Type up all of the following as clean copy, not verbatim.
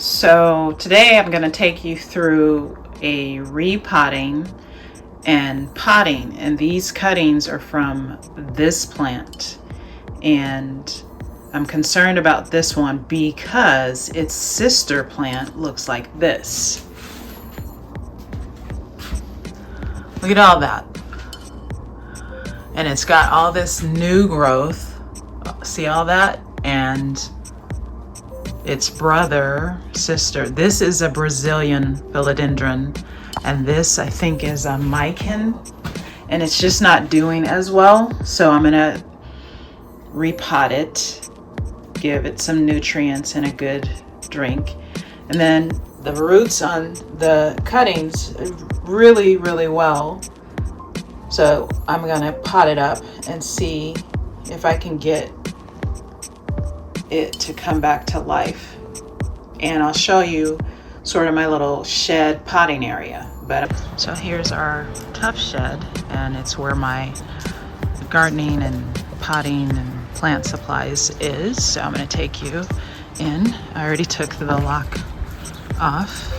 So today I'm going to take you through a repotting and potting, and these cuttings are from this plant, and I'm concerned about this one because its sister plant looks like this. Look at all that, and it's got all this new growth. See all that? And its brother, sister. This is a Brazilian philodendron, and this I think is a Mikan, and it's just not doing as well. So I'm gonna repot it, give it some nutrients and a good drink, and then the roots on the cuttings really well. So I'm gonna pot it up and see if I can get it to come back to life, and I'll show you sort of my little shed potting area. But so here's our tough shed, and it's where my gardening and potting and plant supplies is. So I'm going to take you in. I already took the lock off.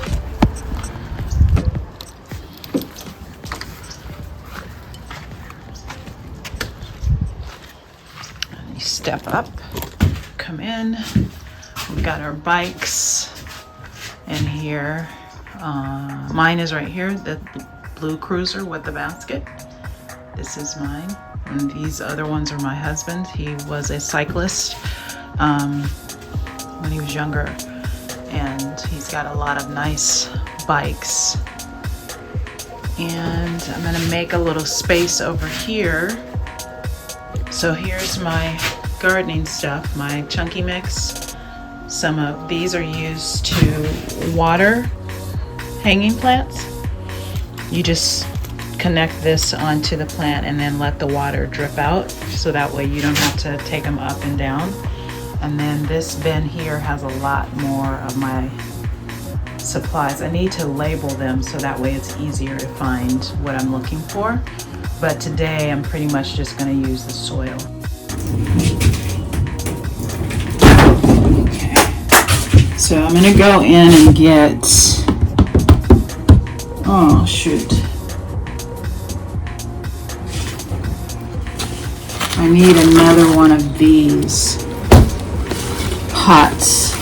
And you step up, come in. We've got our bikes in here. Mine is right here, the blue cruiser with the basket. This is mine, and these other ones are my husband. He was a cyclist when he was younger, and he's got a lot of nice bikes. And I'm gonna make a little space over here. So here's my gardening stuff, my chunky mix. Some of these are used to water hanging plants. You just connect this onto the plant and then let the water drip out, so that way you don't have to take them up and down. And then this bin here has a lot more of my supplies. I need to label them so that way it's easier to find what I'm looking for. But today I'm pretty much just going to use the soil. So I'm gonna go in and get, oh shoot, I need another one of these pots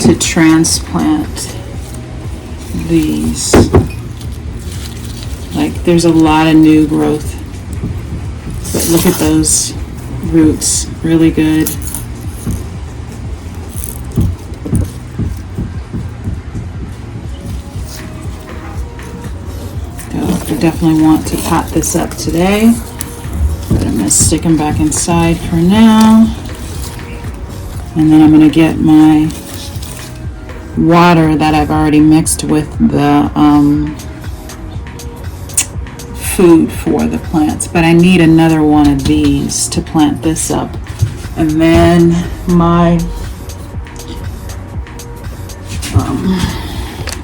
to transplant these. Like, there's a lot of new growth, but look at those roots, really good. I definitely want to pot this up today, but I'm going to stick them back inside for now. And then I'm going to get my water that I've already mixed with the food for the plants. But I need another one of these to plant this up. And then my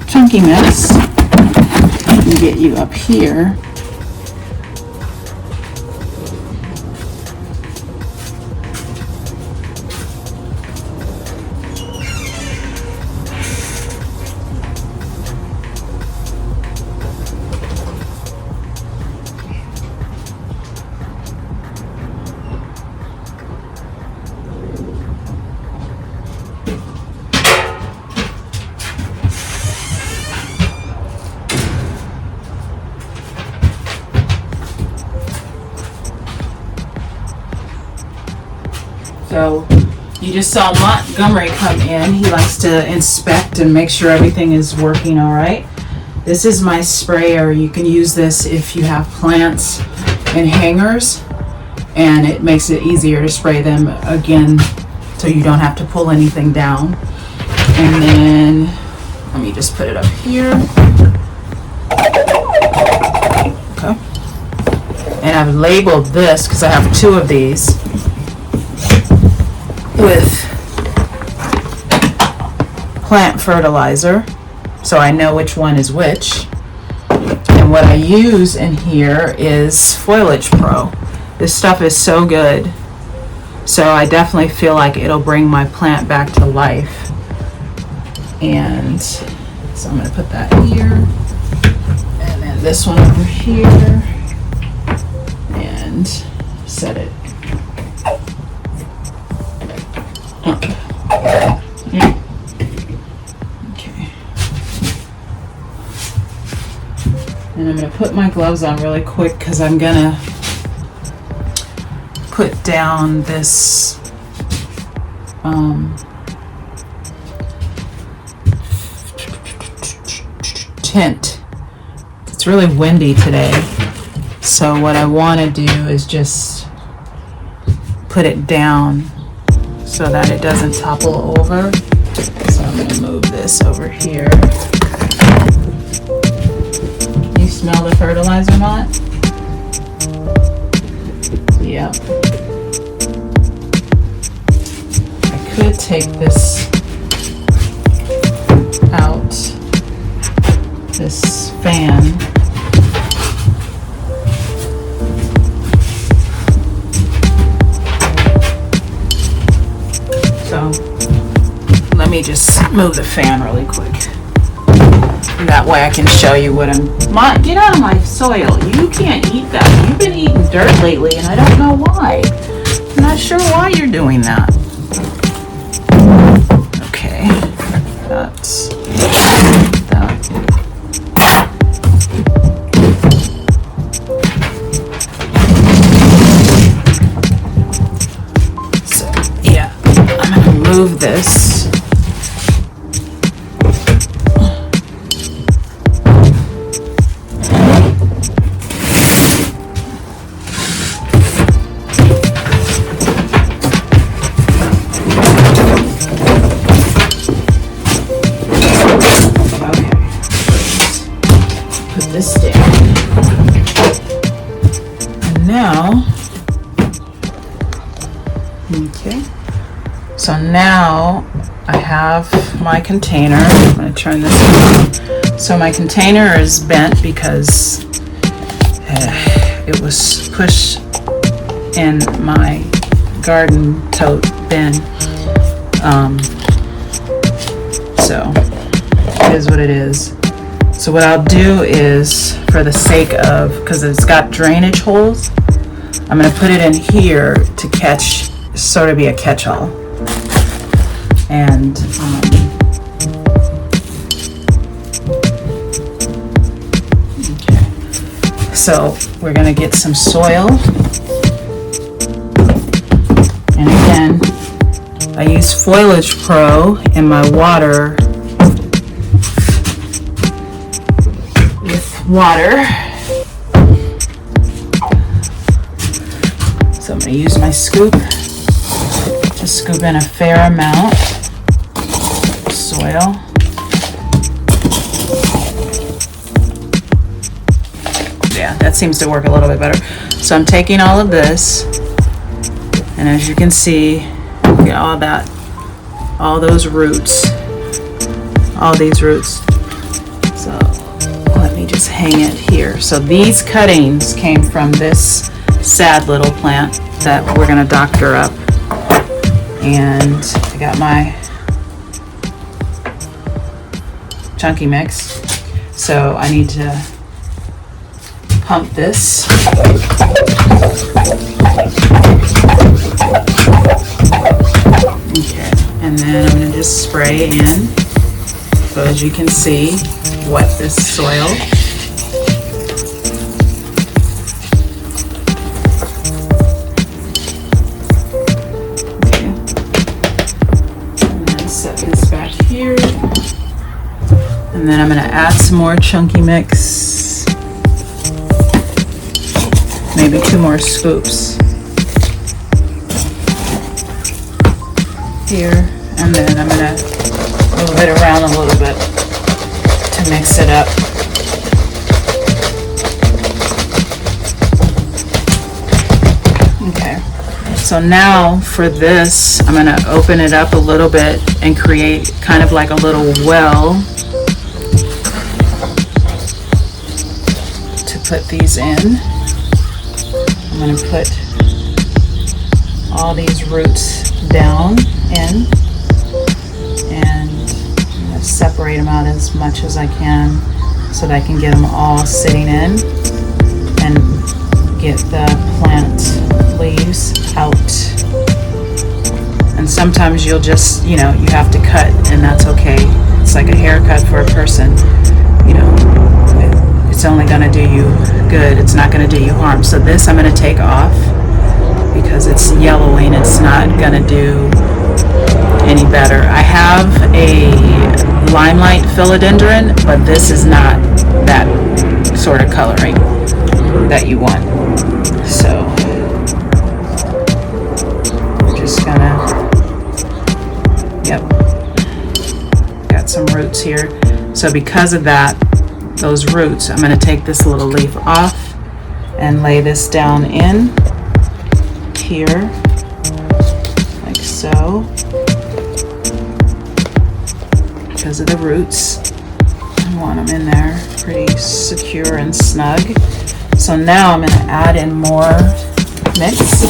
chunky mix. And get you up here. So you just saw Montgomery come in. He likes to inspect and make sure everything is working all right. This is my sprayer. You can use this if you have plants in hangers, and it makes it easier to spray them again so you don't have to pull anything down. And then let me just put it up here. Okay. And I've labeled this because I have two of these with plant fertilizer, so I know which one is which. And what I use in here is Foliage Pro. This stuff is so good. So I definitely feel like it'll bring my plant back to life. And so I'm going to put that here. And then this one over here. And set it up. Okay. And I'm going to put my gloves on really quick because I'm going to put down this tint. It's really windy today, so what I want to do is just put it down so that it doesn't topple over. So I'm going to move this over here. You smell the fertilizer, Mott? Yep. I could take this out, this fan. So let me just move the fan really quick. And that way I can show you what get out of my soil. You can't eat that. You've been eating dirt lately and I don't know why. I'm not sure why you're doing that. Okay. That's that. So yeah, I'm gonna move this. This down. And now, okay, so now I have my container. I'm going to turn this on. So my container is bent because it was pushed in my garden tote bin. So it is what it is. So what I'll do is, for the sake of, because it's got drainage holes, I'm going to put it in here to catch, sort of be a catch-all. And okay. So we're going to get some soil. And again, I use Foliage Pro in my water. So I'm going to use my scoop to scoop in a fair amount of soil. Yeah, that seems to work a little bit better. So I'm taking all of this, and as you can see, all those roots, all these roots. So let me just hang it here. So these cuttings came from this sad little plant that we're going to doctor up. And I got my chunky mix. So I need to pump this. Okay, and then I'm going to just spray in. So as you can see, wet this soil. Okay. And then set this back here. And then I'm going to add some more chunky mix. Maybe 2 more scoops. Here. And then I'm going to move it around a little bit to mix it up. Okay, so now for this, I'm going to open it up a little bit and create kind of like a little well to put these in. I'm going to put all these roots down in, and I'm going to separate them out as much as I can so that I can get them all sitting in and get the plant leaves out. And sometimes you'll just, you have to cut, and that's okay. It's like a haircut for a person. It's only going to do you good. It's not going to do you harm. So this I'm going to take off because it's yellowing. It's not going to do any better. I have a limelight philodendron, but this is not that sort of coloring that you want. So I'm just going to, got some roots here. So because of that, those roots, I'm going to take this little leaf off and lay this down in here, like so, because of the roots. I want them in there pretty secure and snug. So now I'm going to add in more mix.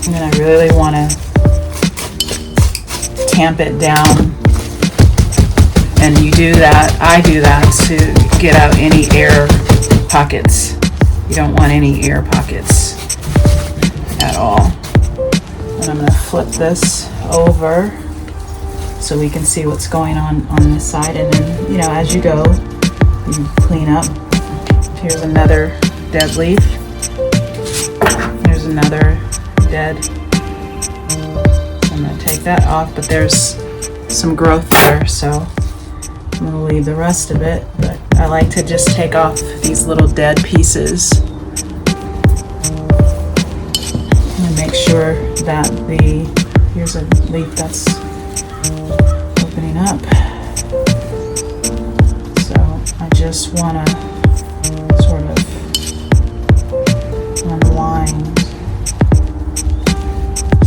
And then I really want to tamp it down. And you do that, I do that to get out any air pockets. You don't want any air pockets at all. And I'm going to flip this over so we can see what's going on this side. And then, as you go, you clean up. Here's another dead leaf. Here's another dead. So I'm going to take that off, but there's some growth there, so I'm going to leave the rest of it. But I like to just take off these little dead pieces and make sure that here's a leaf that's opening up. So I just want to sort of unwind.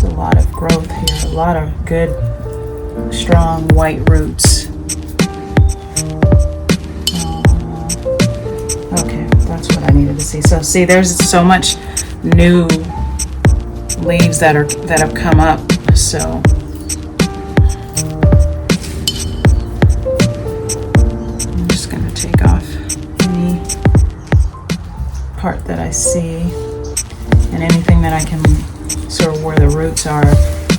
A lot of growth here, a lot of good, strong white roots. Okay, that's what I needed to see. So see, there's so much new leaves that have come up. So I'm just going to take off any part that I see, and anything that I can sort of where the roots are,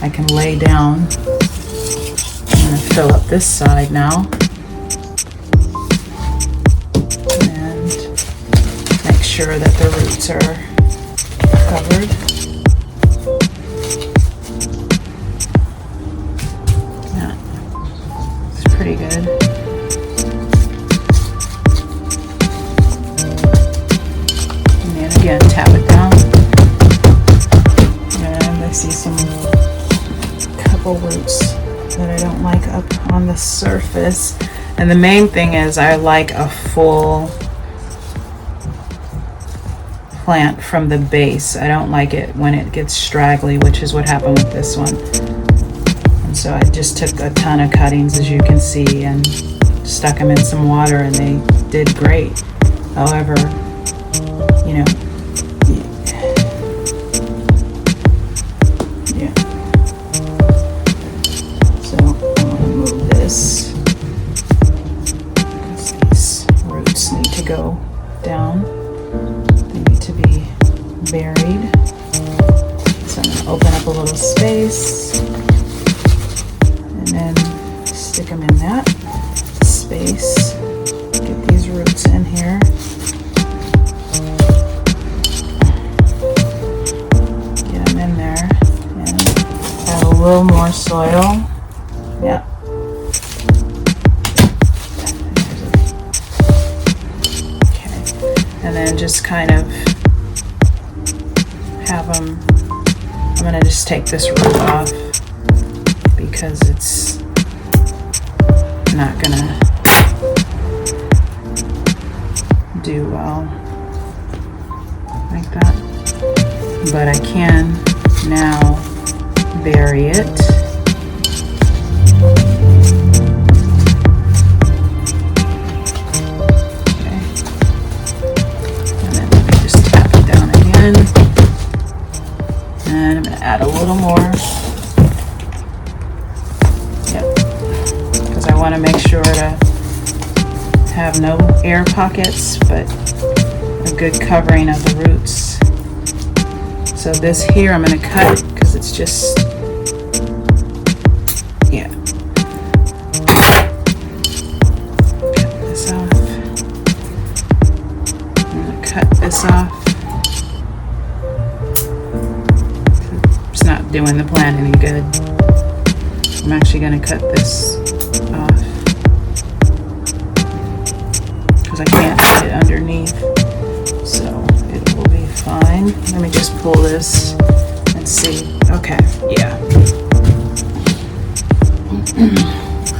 I can lay down. I'm going to fill up this side now and make sure that the roots are covered. Yeah, it's pretty good. And then again, tap it down. I see some couple roots that I don't like up on the surface, and the main thing is I like a full plant from the base. I don't like it when it gets straggly, which is what happened with this one. And so I just took a ton of cuttings, as you can see, and stuck them in some water, and they did great. However, go down. They need to be buried. So I'm going to open up a little space and then stick them in that space. Get these roots in here. Get them in there and add a little more soil. Yep. And then just kind of have them, I'm going to just take this root off because it's not going to do well like that. But I can now bury it. want to make sure to have no air pockets, but a good covering of the roots. So this here I'm going to cut because it's just, yeah. Cut this off. I'm going to cut this off. It's not doing the plant any good. I'm actually going to cut this off because I can't get it underneath. So it will be fine. Let me just pull this and see. Okay, yeah.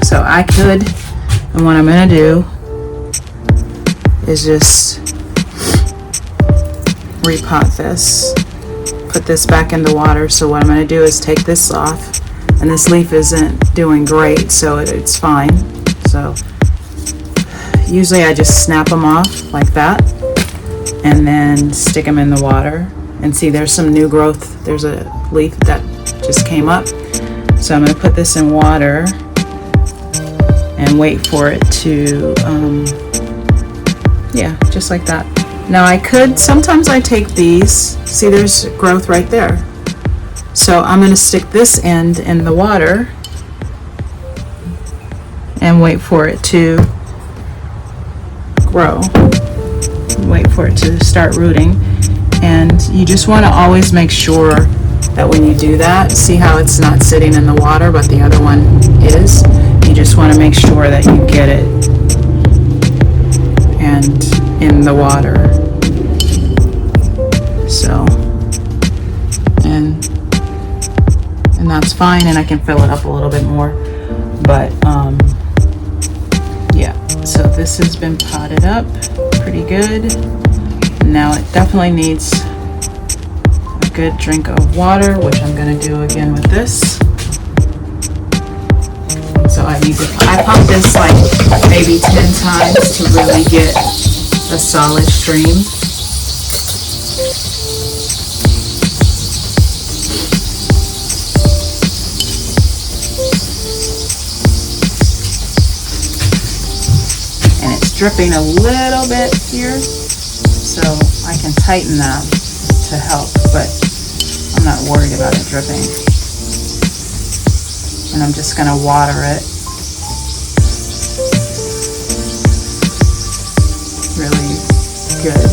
So I could, and what I'm going to do is just repot this, put this back into water. So what I'm going to do is take this off, and this leaf isn't doing great, so it's fine. So usually I just snap them off like that and then stick them in the water. And see, there's some new growth. There's a leaf that just came up. So I'm going to put this in water and wait for it to, yeah, just like that. Now I could, sometimes I take these, see there's growth right there. So I'm going to stick this end in the water and wait for it to grow. Wait for it to start rooting. And you just want to always make sure that when you do that, see how it's not sitting in the water, but the other one is. You just want to make sure that you get it and in the water. So, and that's fine, and I can fill it up a little bit more. But yeah, so this has been potted up pretty good. Now it definitely needs a good drink of water, which I'm going to do again with this. So I pump this like maybe 10 times to really get a solid stream. And it's dripping a little bit here, so I can tighten that to help, but I'm not worried about it dripping. And I'm just going to water it really good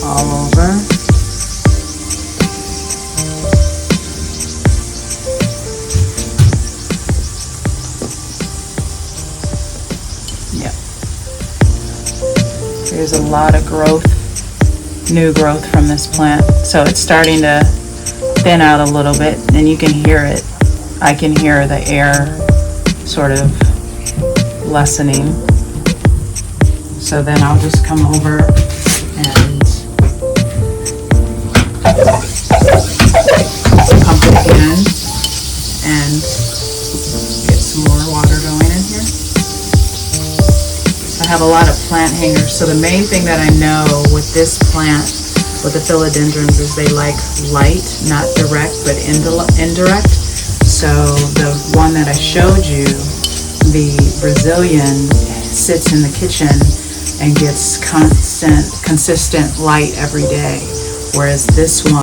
all over. Yep. There's a lot of growth, new growth from this plant. So it's starting to thin out a little bit, and you can hear it. I can hear the air sort of lessening. So then I'll just come over and pump it again and get some more water going in here. I have a lot of plant hangers, so the main thing that I know with this plant, with the philodendrons, is they like light, not direct, but indirect. So the one that I showed you, the Brazilian, sits in the kitchen and gets consistent light every day, whereas this one,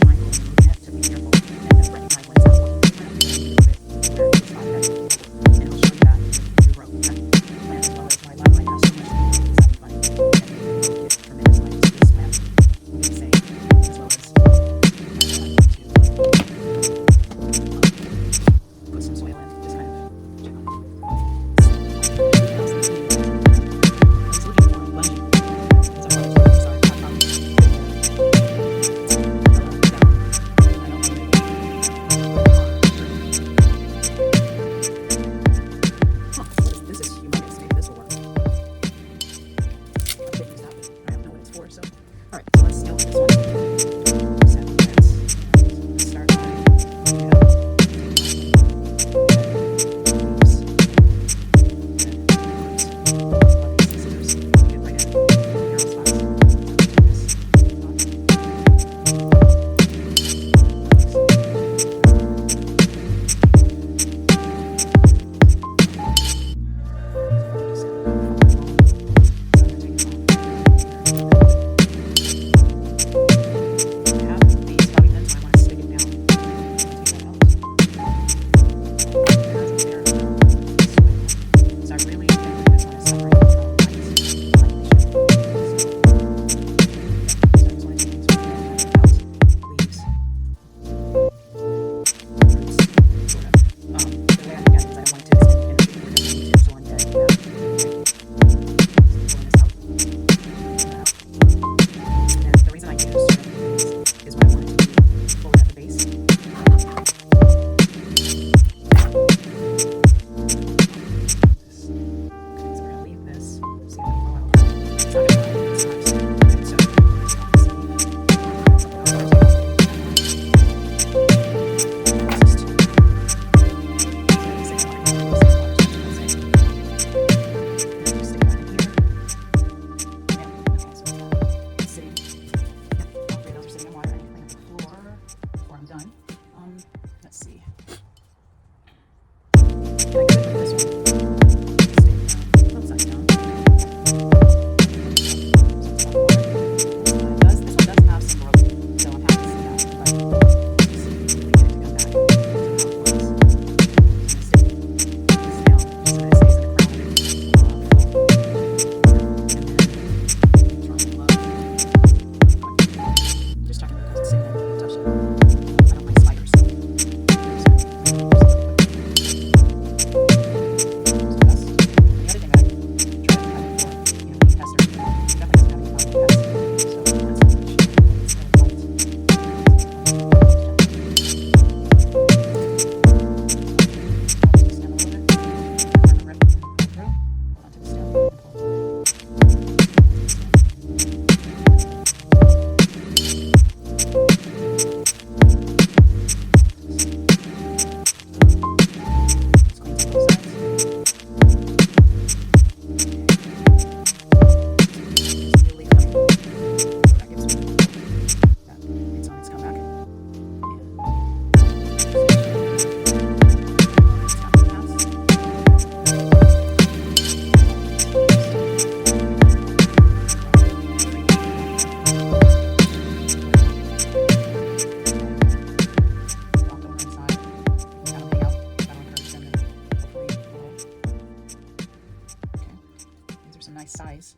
nice size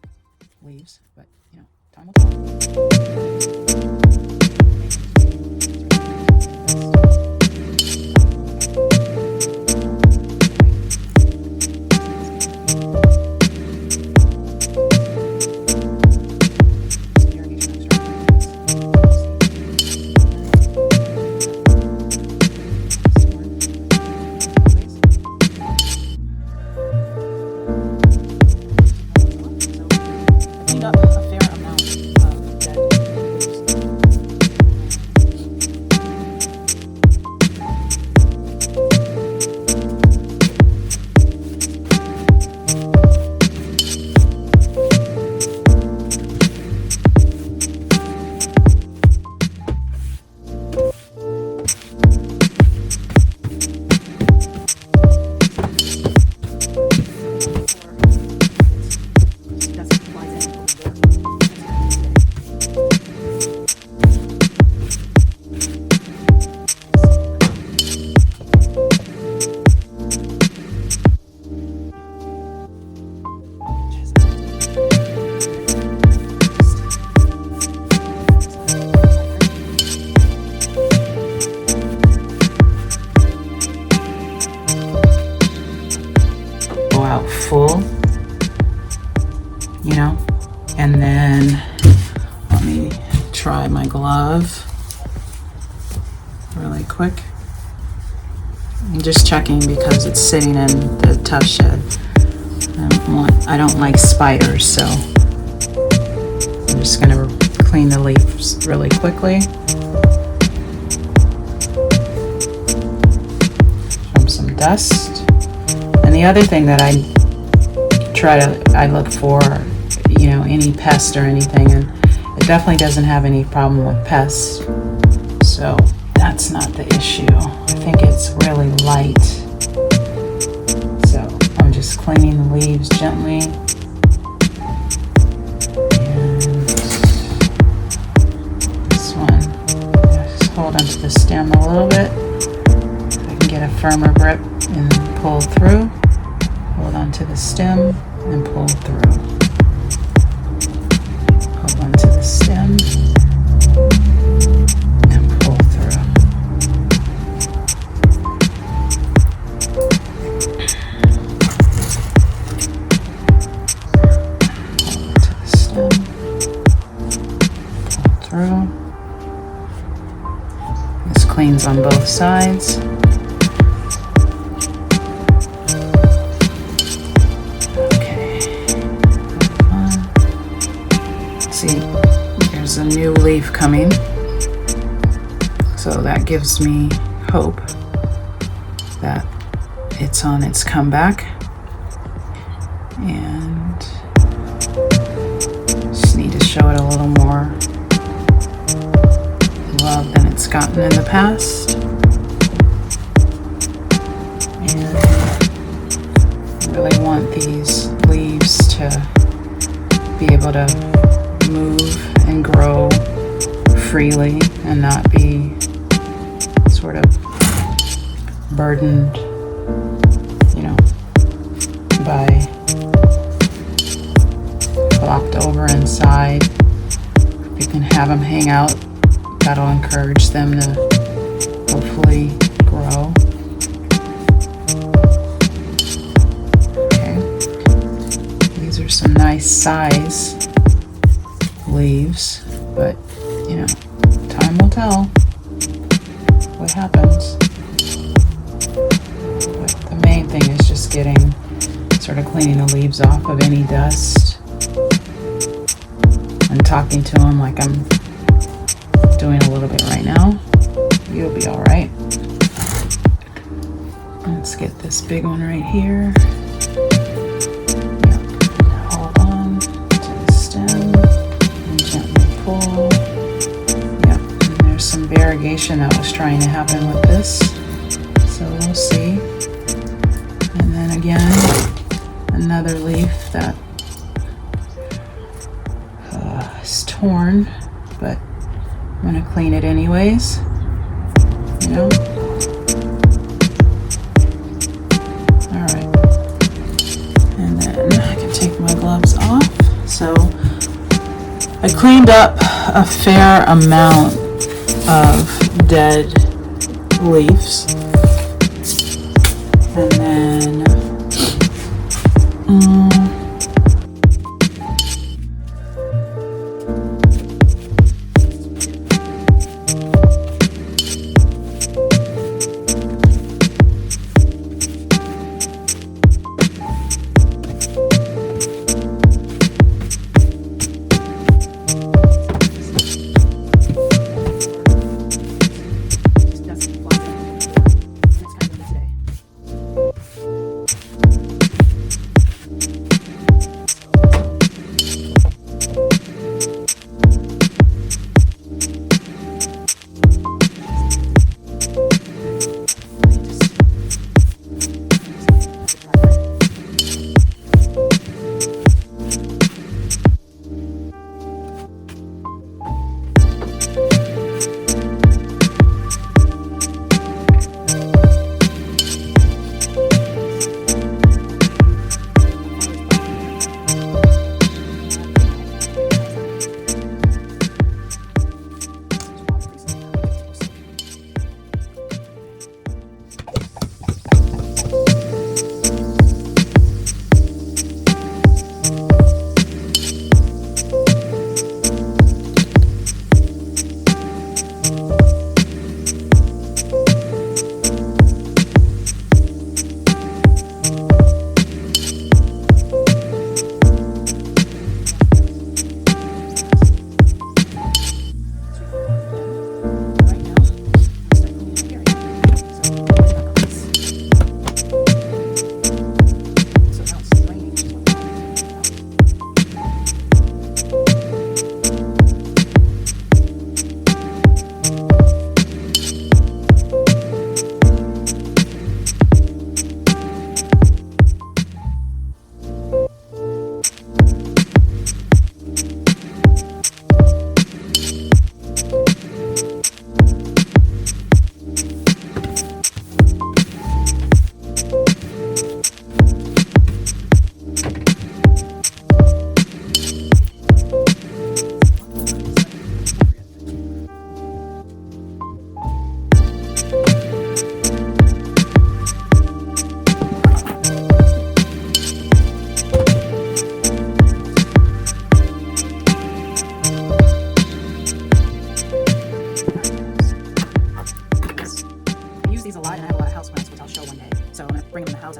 leaves, but time will tell. Out full, and then let me try my glove really quick. I'm just checking because it's sitting in the tough shed. I don't like spiders, so I'm just gonna clean the leaves really quickly from some dust. And the other thing that I look for, any pest or anything, and it definitely doesn't have any problem with pests, so that's not the issue. I think it's really light, so I'm just cleaning the leaves gently. And this one, just hold onto the stem a little bit so I can get a firmer grip and pull through. Hold onto the stem and pull through. Hold onto the stem and pull through. Hold onto the stem, pull through. This cleans on both sides. There's a new leaf coming, so that gives me hope that it's on its comeback, and just need to show it a little more love than it's gotten in the past. And I really want these leaves to be able to move and grow freely and not be sort of burdened, by locked over inside. If you can have them hang out, that'll encourage them to hopefully grow. Okay, these are some nice size leaves, but time will tell what happens. But the main thing is just sort of cleaning the leaves off of any dust and talking to them like I'm doing a little bit right now. You'll be all right. Let's get this big one right here. Hold on to the stem. And there's some variegation that was trying to happen with this, so we'll see. And then again, another leaf that is torn, but I'm going to clean it anyways, Alright. And then I can take my gloves off. I cleaned up a fair amount of dead leaves. And then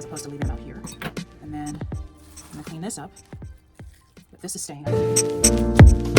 as opposed to leaving them out here. And then I'm going to clean this up. But this is staying up.